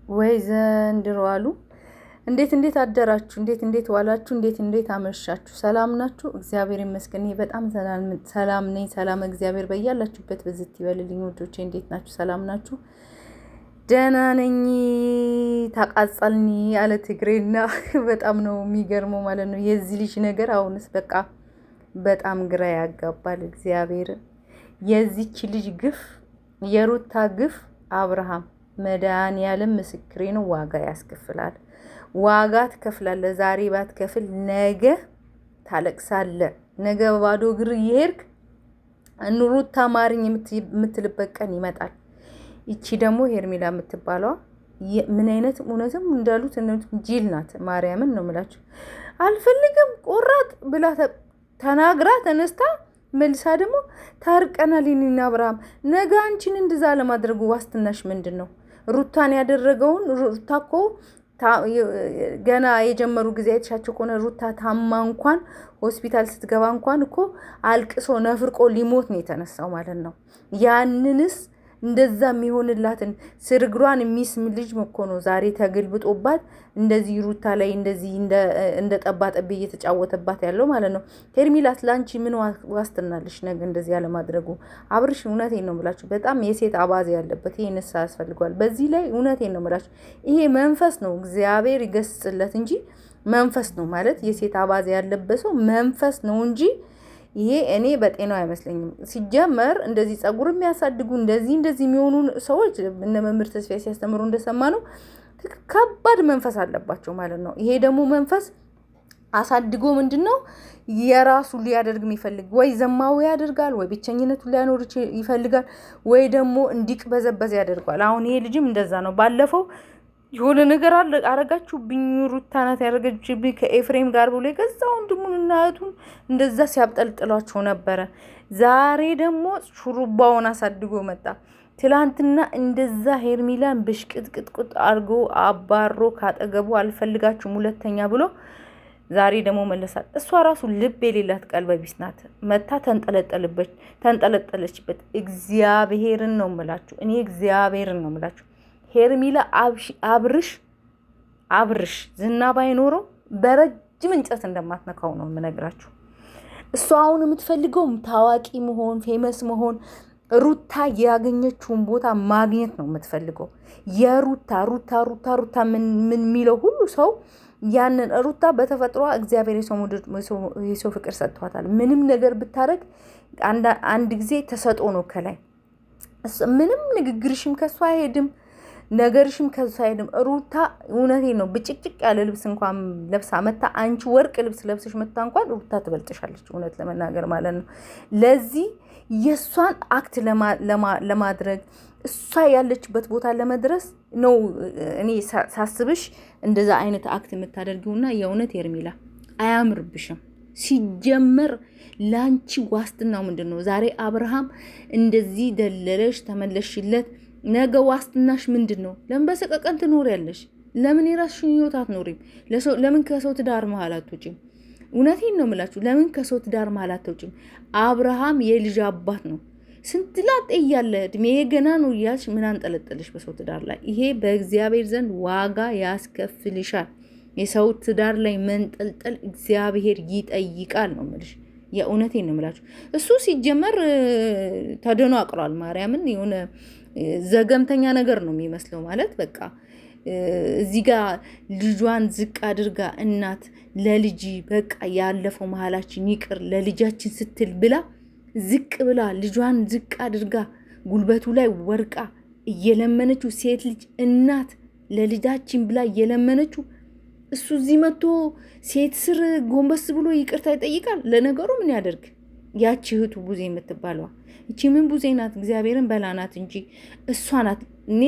ወይ ዘንድሮ አሉ። እንዴት አደራችሁ? እንዴት ዋላችሁ? እንዴት አመሻችሁ? ሰላም ናችሁ? እግዚአብሔር ይመስገን እኔ በጣም ሰላም ነኝ። ሰላም እግዚአብሔር በያላችሁበት በዝት ይበልልኝ። ወዶቼ እንዴት ናችሁ? ሰላም ናችሁ? ደህና ነኝ። ታቃጸልኒ ያለ ትግሬና በጣም ነው የሚገርመው ማለት ነው የዚህ ልጅ ነገር። አሁንስ በቃ በጣም ግራ ያጋባል። እግዚአብሔር የዚች ልጅ ግፍ፣ የሩታ ግፍ አብርሃም መድኃኒዓለም ምስክሬ ነው። ዋጋ ያስከፍላል። ዋጋ ትከፍላለህ። ዛሬ ባትከፍል ነገ ታለቅሳለህ። ነገ ባዶ እግር እየሄድክ ሩታ ማርኝ የምትልበት ቀን ይመጣል። ይቺ ደግሞ ሄርሜላ የምትባለዋ ምን አይነት እውነትም እንዳሉት ጅል ናት። ማርያምን ነው የምላችሁ። አልፈልግም ቆራጥ ብላ ተናግራ ተነስታ መልሳ ደግሞ ታርቀናል እኔና አብርሃም። ነገ አንቺን እንደዛ ለማድረጉ ዋስትናሽ ምንድን ነው? ሩታን ያደረገውን ሩታ እኮ ገና የጀመሩ ጊዜ አይተሻቸው ከሆነ ሩታ ታማ እንኳን ሆስፒታል ስትገባ እንኳን እኮ አልቅሶ ነፍርቆ ሊሞት ነው የተነሳው ማለት ነው። ያንንስ እንደዛ የሚሆንላትን ስርግሯን የሚስም ልጅ እኮ ነው ዛሬ ተገልብጦባት እንደዚህ ሩታ ላይ እንደዚህ እንደ ጠባጠብ እየተጫወተባት ያለው ማለት ነው። ሄርሜላስ ላንቺ ምን ዋስትናለሽ ነገ እንደዚህ ያለ ማድረጉ? አብርሽ እውነቴን ነው የምላችሁ በጣም የሴት አባዜ ያለበት ይሄ ንስሐ ያስፈልገዋል። በዚህ ላይ እውነቴን ነው የምላችሁ ይሄ መንፈስ ነው። እግዚአብሔር ይገስጽለት እንጂ መንፈስ ነው ማለት የሴት አባዜ ያለበት ሰው መንፈስ ነው እንጂ ይሄ እኔ በጤናው አይመስለኝም። ሲጀመር እንደዚህ ጸጉር የሚያሳድጉ እንደዚህ የሚሆኑ ሰዎች እነ መምህር ተስፋዬ ሲያስተምሩ እንደሰማ ነው ከባድ መንፈስ አለባቸው ማለት ነው። ይሄ ደግሞ መንፈስ አሳድጎ ምንድነው የራሱ ሊያደርግ የሚፈልግ ወይ ዘማዊ ያደርጋል፣ ወይ ብቸኝነቱን ሊያኖር ይፈልጋል፣ ወይ ደግሞ እንዲቅበዘበዝ ያደርጋል። አሁን ይሄ ልጅም እንደዛ ነው። ባለፈው የሆነ ነገር አረጋችሁብኝ፣ ሩታ ናት ያደረገችብኝ ከኤፍሬም ጋር ብሎ የገዛ ወንድሙን እና እህቱን እንደዛ ሲያብጠልጥሏቸው ነበረ። ዛሬ ደግሞ ሹሩባውን አሳድጎ መጣ። ትላንትና እንደዛ ሄርሜላን ብሽቅጥቅጥቁጥ አድርጎ አባሮ ካጠገቡ አልፈልጋችሁም ሁለተኛ ብሎ ዛሬ ደግሞ መለሳት። እሷ ራሱ ልብ የሌላት ቀልበቢስ ናት። መታ ተንጠለጠለችበት። እግዚአብሔርን ነው የምላችሁ እኔ እግዚአብሔርን ነው የምላችሁ። ሄርሜላ አብርሽ ዝና ባይኖረው በረጅም እንጨት እንደማትነካው ነው የምነግራችሁ። እሷ አሁን የምትፈልገው ታዋቂ መሆን፣ ፌመስ መሆን፣ ሩታ ያገኘችውን ቦታ ማግኘት ነው የምትፈልገው። ሩታ ምን የሚለው ሁሉ ሰው ያንን ሩታ በተፈጥሯ እግዚአብሔር የሰው ፍቅር ሰጥቷታል። ምንም ነገር ብታረግ አንድ ጊዜ ተሰጦ ነው ከላይ ምንም ንግግርሽም ከሷ አይሄድም፣ ነገርሽም ከሷ አይሄድም። ሩታ እውነቴን ነው ብጭቅጭቅ ያለ ልብስ እንኳን ለብሳ መታ አንቺ ወርቅ ልብስ ለብሰሽ መታ እንኳን ሩታ ትበልጥሻለች እውነት ለመናገር ማለት ነው። ለዚህ የሷን አክት ለማድረግ እሷ ያለችበት ቦታ ለመድረስ ነው እኔ ሳስብሽ እንደዛ አይነት አክት የምታደርጊውና የእውነት ሄርሜላ አያምርብሽም። ሲጀመር ላንቺ ዋስትናው ምንድን ነው? ዛሬ አብርሃም እንደዚህ ደለለሽ ተመለሽለት፣ ነገ ዋስትናሽ ምንድን ነው? ለምን በሰቀቀን ትኖሪያለሽ? ለምን የራስሽን ህይወት አትኖሪም? ለምን ከሰው ትዳር መሀል አትወጪም? እውነቴን ነው የምላችሁ ለምን ከሰው ትዳር መሀል አትወጪም? አብርሃም የልጅ አባት ነው። ስንት ላጤ እያለ እድሜ ገና ነው እያልሽ ምን አንጠለጠልሽ በሰው ትዳር ላይ? ይሄ በእግዚአብሔር ዘንድ ዋጋ ያስከፍልሻል። የሰው ትዳር ላይ መንጠልጠል እግዚአብሔር ይጠይቃል ነው የምልሽ። የእውነቴን ነው የምላችሁ። እሱ ሲጀመር ተደናቅሯል። ማርያምን የሆነ ዘገምተኛ ነገር ነው የሚመስለው ማለት በቃ እዚህ ጋር ልጇን ዝቅ አድርጋ እናት ለልጅ በቃ ያለፈው መሀላችን ይቅር ለልጃችን ስትል ብላ ዝቅ ብላ ልጇን ዝቅ አድርጋ ጉልበቱ ላይ ወርቃ እየለመነችው ሴት ልጅ እናት ለልጃችን ብላ እየለመነችው እሱ እዚህ መጥቶ ሴት ስር ጎንበስ ብሎ ይቅርታ ይጠይቃል። ለነገሩ ምን ያደርግ? ያቺ እህቱ ቡዜ የምትባለዋ እቺ ምን ቡዜ ናት? እግዚአብሔርን በላናት እንጂ እሷ ናት። እኔ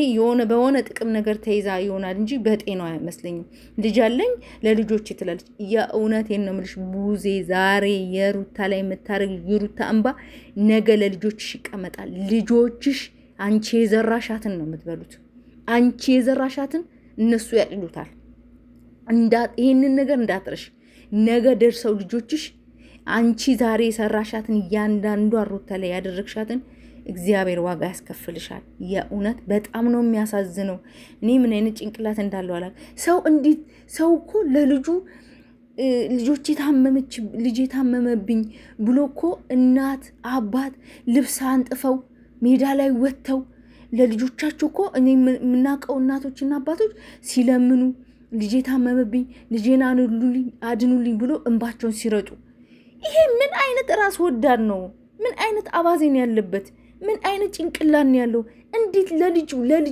በሆነ ጥቅም ነገር ተይዛ ይሆናል እንጂ በጤናው አይመስለኝም። ልጅ አለኝ ለልጆች ትላለች። የእውነቴን ነው የምልሽ ቡዜ ዛሬ የሩታ ላይ የምታደርግ የሩታ እንባ ነገ ለልጆችሽ ይቀመጣል። ልጆችሽ አንቺ የዘራሻትን ነው የምትበሉት። አንቺ የዘራሻትን እነሱ ያጭዱታል። ይህንን ነገር እንዳትረሽ። ነገ ደርሰው ልጆችሽ አንቺ ዛሬ የሰራሻትን እያንዳንዷ ሩታ ላይ ያደረግሻትን እግዚአብሔር ዋጋ ያስከፍልሻል። የእውነት በጣም ነው የሚያሳዝነው። እኔ ምን አይነት ጭንቅላት እንዳለው አላ ሰው እንዴት ሰው እኮ ለልጁ ልጅ የታመመብኝ ብሎ እኮ እናት አባት ልብስ አንጥፈው ሜዳ ላይ ወጥተው ለልጆቻቸው እኮ እኔ የምናውቀው እናቶችና አባቶች ሲለምኑ ልጄ ታመመብኝ፣ ልጄን አድኑልኝ ብሎ እንባቸውን ሲረጡ፣ ይሄ ምን አይነት ራስ ወዳድ ነው? ምን አይነት አባዜን ያለበት? ምን አይነት ጭንቅላን ያለው? እንዴት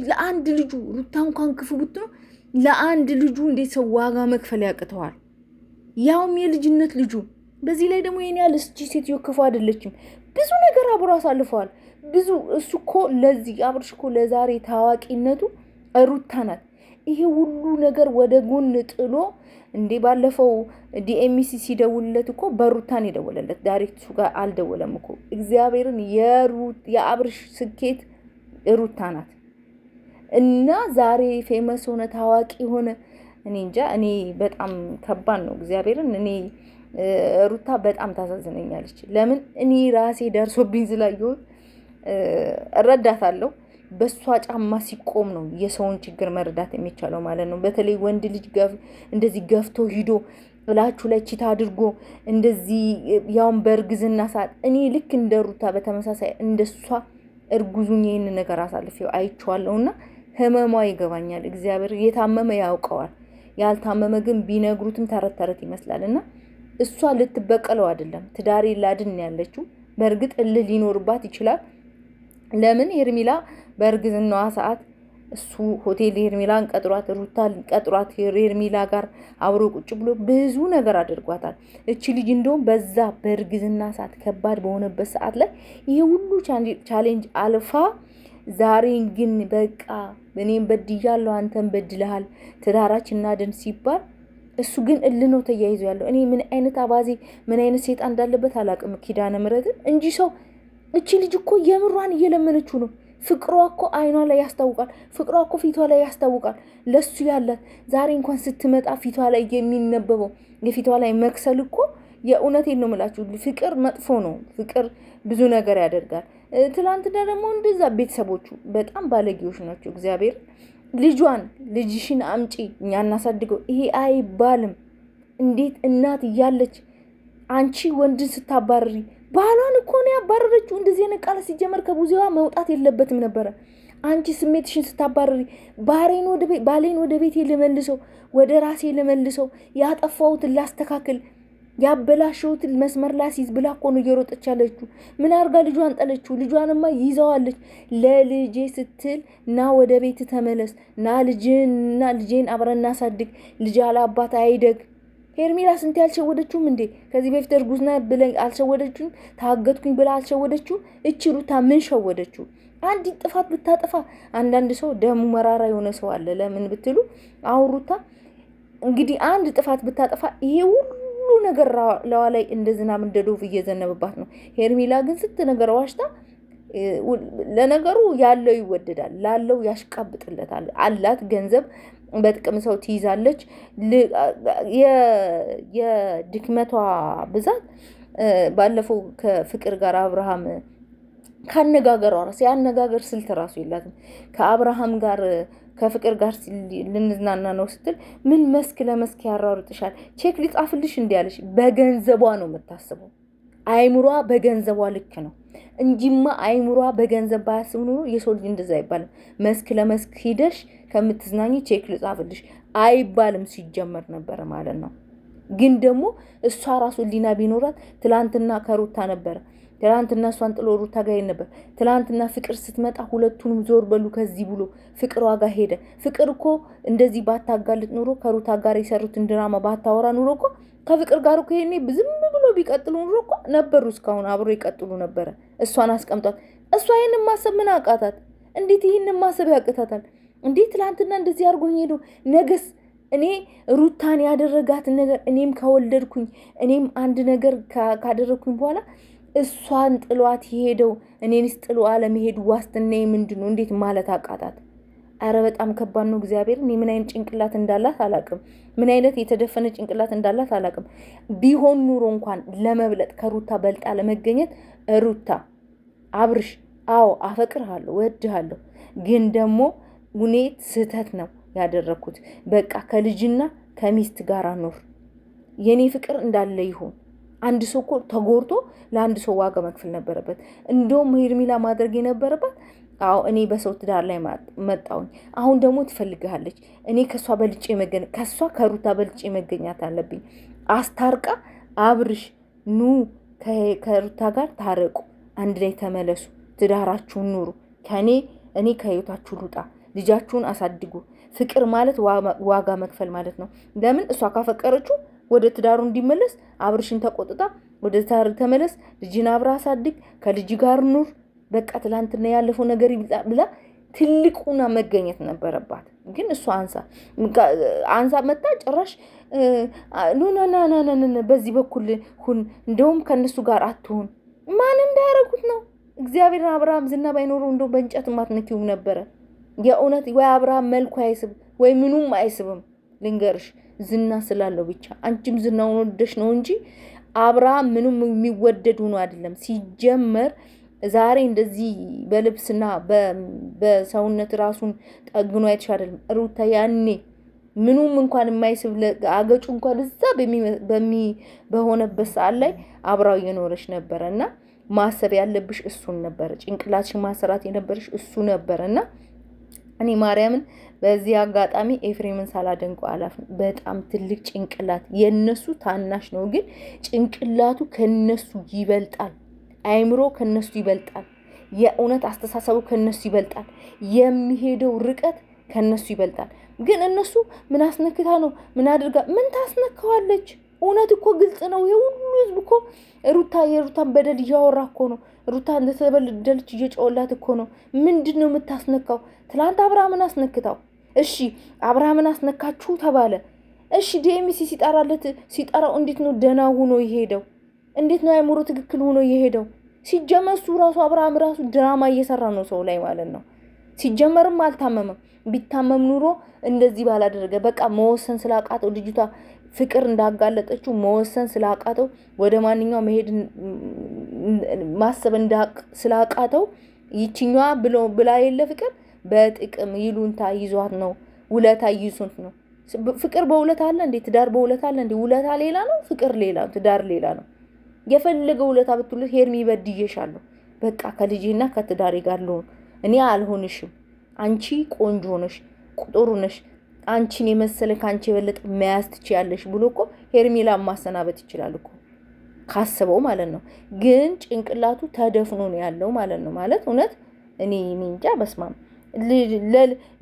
ለአንድ ልጁ ሩታ እንኳን ክፉ ብትኖር ለአንድ ልጁ እንዴት ሰው ዋጋ መክፈል ያቅተዋል? ያውም የልጅነት ልጁ። በዚህ ላይ ደግሞ የኔ ያለ ሴትዮ ክፉ አይደለችም። ብዙ ነገር አብሮ አሳልፈዋል። ብዙ እሱ እኮ ለዚህ አብርሽ እኮ ለዛሬ ታዋቂነቱ ሩታ ናት። ይሄ ሁሉ ነገር ወደ ጎን ጥሎ እንዴ ባለፈው ዲኤምሲ ሲደውልለት እኮ በሩታን የደወለለት ዳይሬክት እሱ ጋር አልደወለም እኮ። እግዚአብሔርን የአብርሽ ስኬት ሩታ ናት። እና ዛሬ ፌመስ ሆነ ታዋቂ ሆነ። እኔ እንጃ፣ እኔ በጣም ከባድ ነው። እግዚአብሔርን እኔ ሩታ በጣም ታሳዝነኛለች። ለምን እኔ ራሴ ደርሶብኝ ስላየሁት እረዳታለሁ። በሷ ጫማ ሲቆም ነው የሰውን ችግር መረዳት የሚቻለው ማለት ነው። በተለይ ወንድ ልጅ እንደዚህ ገፍቶ ሂዶ እላችሁ ላይ ቺታ አድርጎ እንደዚህ ያውን በእርግዝና ሰዓት እኔ ልክ እንደ ሩታ በተመሳሳይ እንደሷ እርጉዙኝ ይህን ነገር አሳልፌው አይቼዋለሁና ህመሟ ይገባኛል። እግዚአብሔር የታመመ ያውቀዋል። ያልታመመ ግን ቢነግሩትም ተረት ይመስላልና እሷ ልትበቀለው አይደለም፣ ትዳሬ ላድን ያለችው። በእርግጥ እልህ ሊኖርባት ይችላል። ለምን ሄርሜላ በእርግዝናዋ ሰዓት እሱ ሆቴል ሄርሜላን ቀጥሯት፣ ሩታ ቀጥሯት ሄርሜላ ጋር አብሮ ቁጭ ብሎ ብዙ ነገር አድርጓታል። እቺ ልጅ እንደውም በዛ በእርግዝና ሰዓት ከባድ በሆነበት ሰዓት ላይ ይሄ ሁሉ ቻሌንጅ አልፋ ዛሬ ግን በቃ እኔም በድያለሁ አንተን በድለሃል ትዳራችን እናድን ሲባል እሱ ግን እልህ ነው ተያይዞ ያለው። እኔ ምን አይነት አባዜ ምን አይነት ሴጣን እንዳለበት አላውቅም። ኪዳነ ምሕረትን እንጂ ሰው እቺ ልጅ እኮ የምሯን እየለመነችው ነው። ፍቅሯ እኮ አይኗ ላይ ያስታውቃል። ፍቅሯ እኮ ፊቷ ላይ ያስታውቃል። ለሱ ያላት ዛሬ እንኳን ስትመጣ ፊቷ ላይ የሚነበበው የፊቷ ላይ መክሰል እኮ የእውነቴን ነው የምላችሁ። ፍቅር መጥፎ ነው። ፍቅር ብዙ ነገር ያደርጋል። ትላንትና ደግሞ እንደዛ ቤተሰቦቹ በጣም ባለጌዎች ናቸው። እግዚአብሔር ልጅሽን አምጪ እኛ እናሳድገው ይሄ አይባልም። እንዴት እናት እያለች አንቺ ወንድን ስታባረሪ ባሏን እኮ ነው ያባረረችው። እንደዚህ አይነት ቃል ሲጀመር ከቡዜዋ መውጣት የለበትም ነበረ። አንቺ ስሜትሽን ስታባረሪ ባሌን ወደ ቤቴ ልመልሰው፣ ወደ ራሴ ልመልሰው፣ ያጠፋሁትን ላስተካክል፣ ያበላሸሁትን መስመር ላስይዝ ብላ እኮ ነው እየሮጠች ያለችው። ምን አርጋ ልጇን ጠለችው? ልጇንማ ይዘዋለች። ለልጄ ስትል ና ወደ ቤት ተመለስ፣ ና ልጄን አብረን እናሳድግ፣ ልጅ አላባት አይደግ። ሄርሜላ ስንት ያልሸወደችውም እንዴ? ከዚህ በፊት እርጉዝና ብለኝ አልሸወደችውም? ታገትኩኝ ብላ አልሸወደችውም? እቺ ሩታ ምን ሸወደችው? አንዲት ጥፋት ብታጠፋ አንዳንድ ሰው ደሙ መራራ የሆነ ሰው አለ። ለምን ብትሉ አሁን ሩታ እንግዲህ አንድ ጥፋት ብታጠፋ ይሄ ሁሉ ነገር ለዋ ላይ እንደ ዝናብ እንደ ዶፍ እየዘነበባት ነው። ሄርሜላ ግን ስንት ነገር ዋሽታ፣ ለነገሩ ያለው ይወደዳል፣ ላለው ያሽቃብጥለታል። አላት ገንዘብ በጥቅም ሰው ትይዛለች። የድክመቷ ብዛት ባለፈው ከፍቅር ጋር አብርሃም ካነጋገሯ ራስ ያነጋገር ስልት ራሱ የላትም። ከአብርሃም ጋር ከፍቅር ጋር ልንዝናና ነው ስትል ምን መስክ ለመስክ ያራርጥሻል? ቼክ ሊጻፍልሽ እንዲያለሽ በገንዘቧ ነው የምታስበው። አይምሯ በገንዘቧ ልክ ነው እንጂማ አይምሯ በገንዘብ ባያስብ ኖሮ የሰው ልጅ እንደዛ አይባልም። መስክ ለመስክ ሂደሽ ከምትዝናኝ ቼክ ልጻፍልሽ አይባልም ሲጀመር ነበረ ማለት ነው። ግን ደግሞ እሷ ራሱ ሊና ቢኖራት ትላንትና ከሩታ ነበረ። ትላንትና እሷን ጥሎ ሩታ ጋር ነበር። ትላንትና ፍቅር ስትመጣ ሁለቱንም ዞር በሉ ከዚህ ብሎ ፍቅር ዋጋ ሄደ። ፍቅር እኮ እንደዚህ ባታጋልጥ ኑሮ ከሩታ ጋር የሰሩትን ድራማ ባታወራ ኑሮ እኮ ከፍቅር ጋር እኮ ይሄኔ ዝም ብሎ ቢቀጥሉ ኑሮ እኮ ነበሩ እስካሁን አብሮ ይቀጥሉ ነበረ። እሷን አስቀምጧት። እሷ ይሄንን ማሰብ ምን አቃታት? እንዴት ይሄንን ማሰብ ያቅታታል? እንዴት ትላንትና እንደዚህ አድርጎኝ ሄዶ ነገስ እኔ ሩታን ያደረጋትን ነገር እኔም ከወለድኩኝ እኔም አንድ ነገር ካደረግኩኝ በኋላ እሷን ጥሏት ሄደው እኔንስ ጥሎ አለመሄዱ ዋስትናዬ ምንድነው? እንዴት ማለት አቃታት? አረ በጣም ከባድ ነው። እግዚአብሔር እኔ ምን አይነት ጭንቅላት እንዳላት አላቅም። ምን አይነት የተደፈነ ጭንቅላት እንዳላት አላቅም። ቢሆን ኑሮ እንኳን ለመብለጥ ከሩታ በልጣ ለመገኘት ሩታ አብርሽ አዎ አፈቅርሃለሁ፣ ወድሃለሁ፣ ግን ደግሞ ሁኔት ስህተት ነው ያደረኩት። በቃ ከልጅና ከሚስት ጋር ኑር። የኔ ፍቅር እንዳለ ይሁን። አንድ ሰው እኮ ተጎርቶ ለአንድ ሰው ዋጋ መክፈል ነበረበት። እንደውም ሄርሜላ ማድረግ የነበረባት አዎ እኔ በሰው ትዳር ላይ መጣሁኝ፣ አሁን ደግሞ ትፈልግሃለች። እኔ ከሩታ በልጬ መገኘት አለብኝ። አስታርቃ አብርሽ ኑ ከሩታ ጋር ታረቁ፣ አንድ ላይ ተመለሱ፣ ትዳራችሁን ኑሩ፣ እኔ ከህይወታችሁ ልውጣ፣ ልጃችሁን አሳድጉ። ፍቅር ማለት ዋጋ መክፈል ማለት ነው። ለምን እሷ ካፈቀረችው ወደ ትዳሩ እንዲመለስ አብርሽን ተቆጥታ ወደ ትዳር ተመለስ፣ ልጅን አብራ አሳድግ፣ ከልጅ ጋር ኑር፣ በቃ ትላንትና ያለፈው ነገር ይብዛ ብላ ትልቁና መገኘት ነበረባት። ግን እሷ አንሳ መጣ ጭራሽ ኑናናናናና በዚህ በኩል ሁን፣ እንደውም ከነሱ ጋር አትሁን። ማን እንዳያረጉት ነው? እግዚአብሔር አብርሃም ዝና ባይኖረው እንደው በእንጨት ማትነኪውም ነበረ። የእውነት ወይ አብርሃም መልኩ አይስብ ወይ ምኑም አይስብም። ልንገርሽ ዝና ስላለው ብቻ አንቺም ዝናውን ወደሽ ነው እንጂ አብርሃም ምኑም የሚወደድ ሆኖ አይደለም። ሲጀመር ዛሬ እንደዚህ በልብስና በሰውነት ራሱን ጠግኖ አይተሽ አይደለም። ሩታ ያኔ ምኑም እንኳን የማይስብ አገጩ እንኳን እዛ በሆነበት ሰዓት ላይ አብራው እየኖረች ነበረና ማሰብ ያለብሽ እሱን ነበረ። ጭንቅላትሽ ማሰራት የነበረሽ እሱ ነበረና እኔ ማርያምን በዚህ አጋጣሚ ኤፍሬምን ሳላደንቀው አላፍም። በጣም ትልቅ ጭንቅላት፣ የነሱ ታናሽ ነው ግን ጭንቅላቱ ከነሱ ይበልጣል። አይምሮ ከነሱ ይበልጣል። የእውነት አስተሳሰቡ ከነሱ ይበልጣል። የሚሄደው ርቀት ከነሱ ይበልጣል። ግን እነሱ ምን አስነክታ ነው? ምን አድርጋ? ምን ታስነካዋለች? እውነት እኮ ግልጽ ነው። የሁሉ ህዝብ እኮ የሩታን በደል እያወራ እኮ ነው። ሩታ እንደተበደለች እየጮላት እኮ ነው። ምንድን ነው የምታስነካው? ትላንት አብርሃምን አስነክታው። እሺ አብርሃምን አስነካችሁ ተባለ። እሺ ዲኤምሲ ሲጠራው እንዴት ነው ደህና ሆኖ የሄደው? እንዴት ነው አይምሮ ትክክል ሆኖ የሄደው? ሲጀመሱ ራሱ አብርሃም ራሱ ድራማ እየሰራ ነው ሰው ላይ ማለት ነው። ሲጀመርም አልታመመም። ቢታመም ኑሮ እንደዚህ ባላደረገ። በቃ መወሰን ስላቃተው ልጅቷ ፍቅር እንዳጋለጠችው መወሰን ስላቃተው ወደ ማንኛው መሄድ ማሰብ ስላቃተው ይችኛዋ ብላ የለ ፍቅር በጥቅም ይሉንታ ይዟት ነው። ውለታ ይዙት ነው። ፍቅር በውለታ አለ እንዴ? ትዳር በውለታ አለ እንዴ? ውለታ ሌላ ነው፣ ፍቅር ሌላ ነው፣ ትዳር ሌላ ነው። የፈለገ ውለታ ብትሉት ሄርሚ በድዬሻለሁ፣ በቃ ከልጄና ከትዳሬ ጋር ልሆን፣ እኔ አልሆንሽም፣ አንቺ ቆንጆ ነሽ፣ ቁጥሩ ነሽ፣ አንቺን የመሰለ ከአንቺ የበለጠ መያዝ ትችያለሽ ብሎ እኮ ሄርሜላ ማሰናበት ይችላል እኮ ካስበው ማለት ነው። ግን ጭንቅላቱ ተደፍኖ ነው ያለው ማለት ነው። ማለት እውነት እኔ እንጃ። በስማም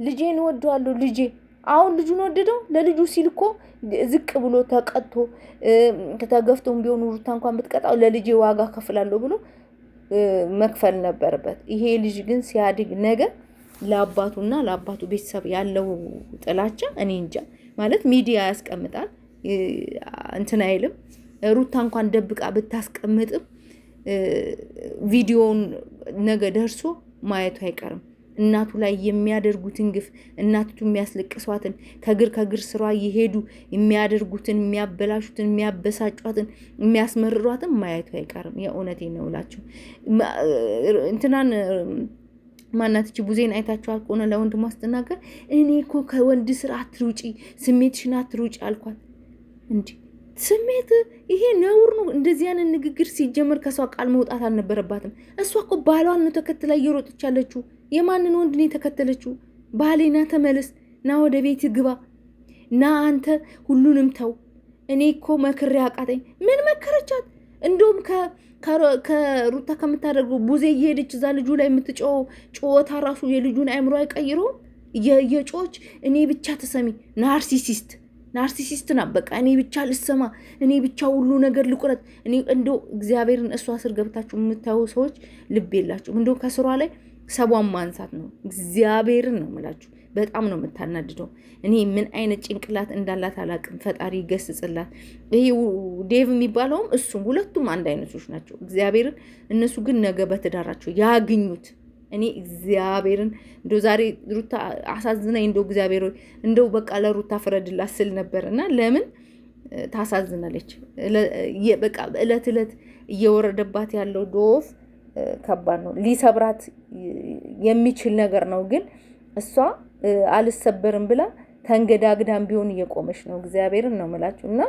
ልጄን እወደዋለሁ። ልጄ አሁን ልጁን ወደደው። ለልጁ ሲል እኮ ዝቅ ብሎ ተቀጥቶ ተገፍቶም ቢሆን ሩታ እንኳን ብትቀጣው ለልጄ ዋጋ ከፍላለሁ ብሎ መክፈል ነበረበት። ይሄ ልጅ ግን ሲያድግ ነገ ለአባቱና ለአባቱ ቤተሰብ ያለው ጥላቻ እኔ እንጃ። ማለት ሚዲያ ያስቀምጣል እንትን አይልም። ሩታ እንኳን ደብቃ ብታስቀምጥም ቪዲዮውን ነገ ደርሶ ማየቱ አይቀርም። እናቱ ላይ የሚያደርጉትን ግፍ፣ እናቱ የሚያስለቅሷትን ከግር ስሯ እየሄዱ የሚያደርጉትን፣ የሚያበላሹትን፣ የሚያበሳጯትን፣ የሚያስመርሯትን ማየቱ አይቀርም። የእውነቴን ነው እላችሁ። እንትናን ማናትች ቡዜን አይታችኋል ከሆነ ለወንድሟ ስትናገር እኔ እኮ ከወንድ ስራ አትሩጪ፣ ስሜትሽን አትሩጪ አልኳት። እንዲ ስሜት ይሄ ነውር ነው። እንደዚህ አይነት ንግግር ሲጀመር ከሷ ቃል መውጣት አልነበረባትም። እሷ እኮ ባሏን ነው ተከትላ እየሮጠች ያለችው። የማንን ወንድ ነው የተከተለችው? ባሌና ተመለስ፣ ና ወደ ቤት ግባ፣ ና አንተ ሁሉንም ተው። እኔ እኮ መክሬ አቃተኝ። ምን መከረቻት? እንደውም ከሩታ ከምታደርገው ቡዜ እየሄደች እዛ ልጁ ላይ የምትጮው ጩኸታ ራሱ የልጁን አእምሮ አይቀይረውም። የጮች እኔ ብቻ ተሰሚ ናርሲሲስት ና። በቃ እኔ ብቻ ልሰማ፣ እኔ ብቻ ሁሉ ነገር ልቁረጥ። እኔ እንደው እግዚአብሔርን እሷ ስር ገብታችሁ የምታዩ ሰዎች ልብ የላችሁም። እንደው ከስሯ ላይ ሰቧን ማንሳት ነው። እግዚአብሔርን ነው የምላችሁ። በጣም ነው የምታናድደው። እኔ ምን አይነት ጭንቅላት እንዳላት አላቅም። ፈጣሪ ይገስጽላት። ይሄ ዴቭ የሚባለውም እሱም ሁለቱም አንድ አይነቶች ናቸው። እግዚአብሔርን እነሱ ግን ነገ በትዳራቸው ያግኙት። እኔ እግዚአብሔርን እንደው ዛሬ ሩታ አሳዝናኝ፣ እንደው እግዚአብሔር እንደው በቃ ለሩታ ፍረድላት ስል ነበር። እና ለምን ታሳዝናለች? በቃ እለት እየወረደባት ያለው ዶፍ ከባድ ነው፣ ሊሰብራት የሚችል ነገር ነው። ግን እሷ አልሰበርም ብላ ተንገዳግዳም ቢሆን እየቆመች ነው። እግዚአብሔርን ነው የምላችሁ። እና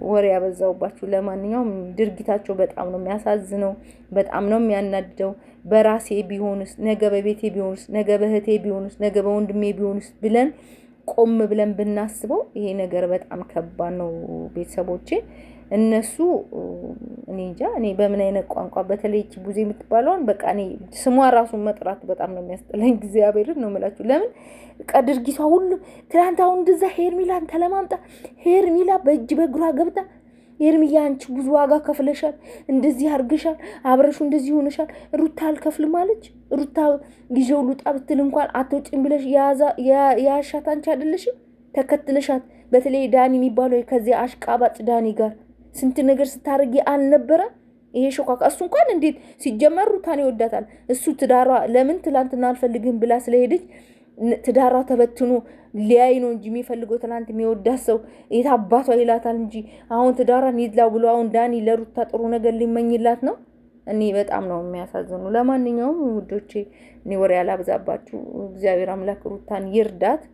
ወሬ ያበዛውባችሁ። ለማንኛውም ድርጊታቸው በጣም ነው የሚያሳዝነው፣ በጣም ነው የሚያናድደው። በራሴ ቢሆንስ፣ ነገ በቤቴ ቢሆንስ፣ ነገ በእህቴ ቢሆንስ፣ ነገ በወንድሜ ቢሆንስ ብለን ቆም ብለን ብናስበው ይሄ ነገር በጣም ከባድ ነው። ቤተሰቦቼ እነሱ እኔ እንጃ፣ እኔ በምን አይነት ቋንቋ በተለይ እቺ ቡዜ የምትባለውን በቃ እኔ ስሟ ራሱን መጥራት በጣም ነው የሚያስጠላኝ። እግዚአብሔርን ነው የምላችሁ። ለምን ድርጊቷ ሁሉ ትናንት አሁን እንደዛ ሄርሚላን ተለማምጣ ሄርሚላ በእጅ በእግሯ ገብታ ሄርሚያ አንቺ ብዙ ዋጋ ከፍለሻል፣ እንደዚህ አርግሻል፣ አብረሹ እንደዚህ ሆነሻል፣ ሩታ አልከፍልም አለች። ሩታ ጊዜው ሉጣ ብትል እንኳን አትወጪም ብለሽ ያሻት አንቺ አይደለሽም? ተከትለሻት። በተለይ ዳኒ የሚባለው ከዚህ አሽቃባጭ ዳኒ ጋር ስንት ነገር ስታረጊ አልነበረ? ይሄ ሾካካ እሱ እንኳን እንዴት ሲጀመር ሩታን ይወዳታል። እሱ ትዳሯ ለምን ትላንትና አልፈልግም ብላ ስለሄደች ትዳሯ ተበትኖ ሊያይ ነው እንጂ የሚፈልገው ትናንት የሚወዳት ሰው የት አባቷ ይላታል እንጂ አሁን ትዳሯን ይድላው ብሎ አሁን ዳኒ ለሩታ ጥሩ ነገር ሊመኝላት ነው። እኔ በጣም ነው የሚያሳዝኑ። ለማንኛውም ውዶቼ እኔ ወሬ ያላብዛባችሁ። እግዚአብሔር አምላክ ሩታን ይርዳት፣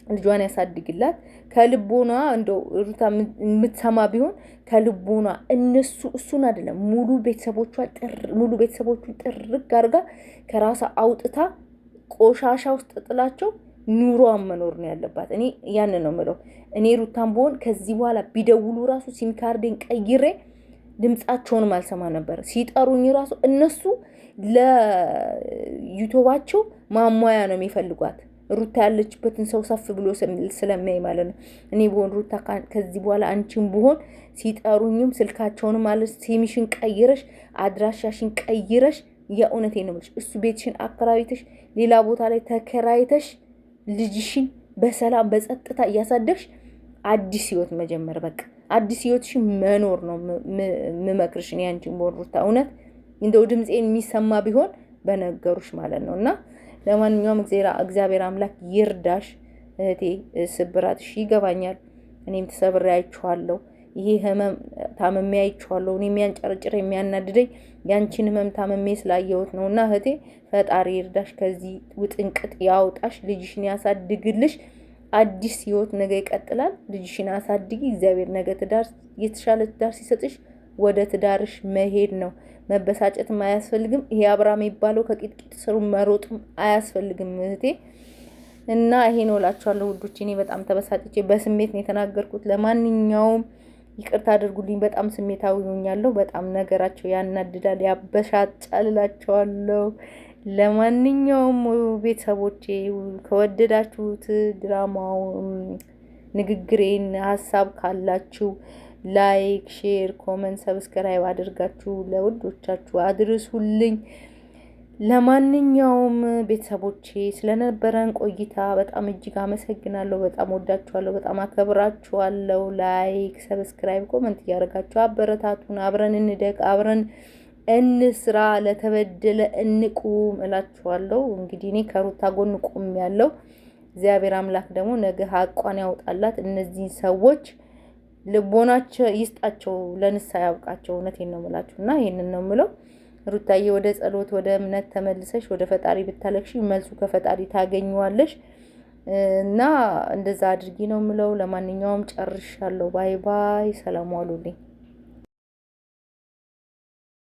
ልጇን ያሳድግላት። ከልቦና እንደው ሩታ የምትሰማ ቢሆን ከልቦና እሱን አይደለም ሙሉ ቤተሰቦቹን ጥርግ አድርጋ ከራሳ አውጥታ ቆሻሻ ውስጥ ጥላቸው ኑሮዋን መኖር ነው ያለባት። እኔ ያን ነው የምለው። እኔ ሩታን ብሆን ከዚህ በኋላ ቢደውሉ ራሱ ሲም ካርዴን ቀይሬ ድምጻቸውንም አልሰማ ነበር። ሲጠሩኝ ራሱ እነሱ ለዩቲዩባቸው ማሟያ ነው የሚፈልጓት። ሩታ ያለችበትን ሰው ሰፍ ብሎ ስለሚያይ ማለት ነው። እኔ ብሆን ሩታ ከዚህ በኋላ አንቺን ብሆን ሲጠሩኝም ስልካቸውንም ማለት ሲሚሽን ቀይረሽ አድራሻሽን ቀይረሽ የእውነቴ ነው የምልሽ እሱ ቤትሽን አከራይተሽ ሌላ ቦታ ላይ ተከራይተሽ ልጅሽን በሰላም በጸጥታ እያሳደግሽ አዲስ ህይወት መጀመር፣ በቃ አዲስ ህይወትሽን መኖር ነው ምመክርሽ። እኔ አንቺን ብሆን ሩታ እውነት እንደው ድምጼን የሚሰማ ቢሆን በነገሩሽ ማለት ነው። እና ለማንኛውም እግዚአብሔር አምላክ ይርዳሽ እህቴ። ስብራትሽ ይገባኛል። እኔም ተሰብሬ አይቼዋለሁ። ይሄ ህመም ታመሜ አይቼዋለሁ። እኔ የሚያንጨረጭር የሚያናድደኝ ያንቺን ህመም ታመሜ ስላየሁት ነውና እህቴ ፈጣሪ ይርዳሽ፣ ከዚህ ውጥንቅጥ ያውጣሽ፣ ልጅሽን ያሳድግልሽ። አዲስ ህይወት ነገ ይቀጥላል። ልጅሽን አሳድጊ። እግዚአብሔር ነገ ትዳር የተሻለ ትዳር ሲሰጥሽ ወደ ትዳርሽ መሄድ ነው። መበሳጨትም አያስፈልግም። ይሄ አብርሃም የሚባለው ከቂጥቂጥ ስሩ መሮጥም አያስፈልግም እህቴ። እና ይሄ ነው እላችኋለሁ ውዶቼ። እኔ በጣም ተበሳጭቼ በስሜት ነው የተናገርኩት። ለማንኛውም ይቅርታ አድርጉልኝ። በጣም ስሜታዊ ሆኛለሁ። በጣም ነገራቸው ያናድዳል፣ ያበሻጫል እላችኋለሁ። ለማንኛውም ቤተሰቦቼ ከወደዳችሁት ድራማው ንግግሬን ሀሳብ ካላችሁ ላይክ፣ ሼር፣ ኮመንት፣ ሰብስክራይብ አድርጋችሁ ለውዶቻችሁ አድርሱልኝ። ለማንኛውም ቤተሰቦቼ ስለነበረን ቆይታ በጣም እጅግ አመሰግናለሁ። በጣም ወዳችኋለሁ፣ በጣም አከብራችኋለሁ። ላይክ፣ ሰብስክራይብ፣ ኮመንት እያደረጋችሁ አበረታቱን። አብረን እንደግ፣ አብረን እንስራ፣ ለተበደለ እንቁም እላችኋለሁ። እንግዲህ እኔ ከሩታ ጎን ቁም ያለው እግዚአብሔር አምላክ ደግሞ ነገ ሀቋን ያውጣላት። እነዚህ ሰዎች ልቦናቸው ይስጣቸው፣ ለንሳ ያብቃቸው። እውነቴን ነው የምላችሁና ይሄንን ነው የምለው። ሩታዬ ወደ ጸሎት ወደ እምነት ተመልሰሽ ወደ ፈጣሪ ብታለቅሽ መልሱ ከፈጣሪ ታገኘዋለሽ እና እንደዛ አድርጊ ነው የምለው። ለማንኛውም ጨርሻለሁ። ባይ ባይ። ሰላም ዋሉልኝ።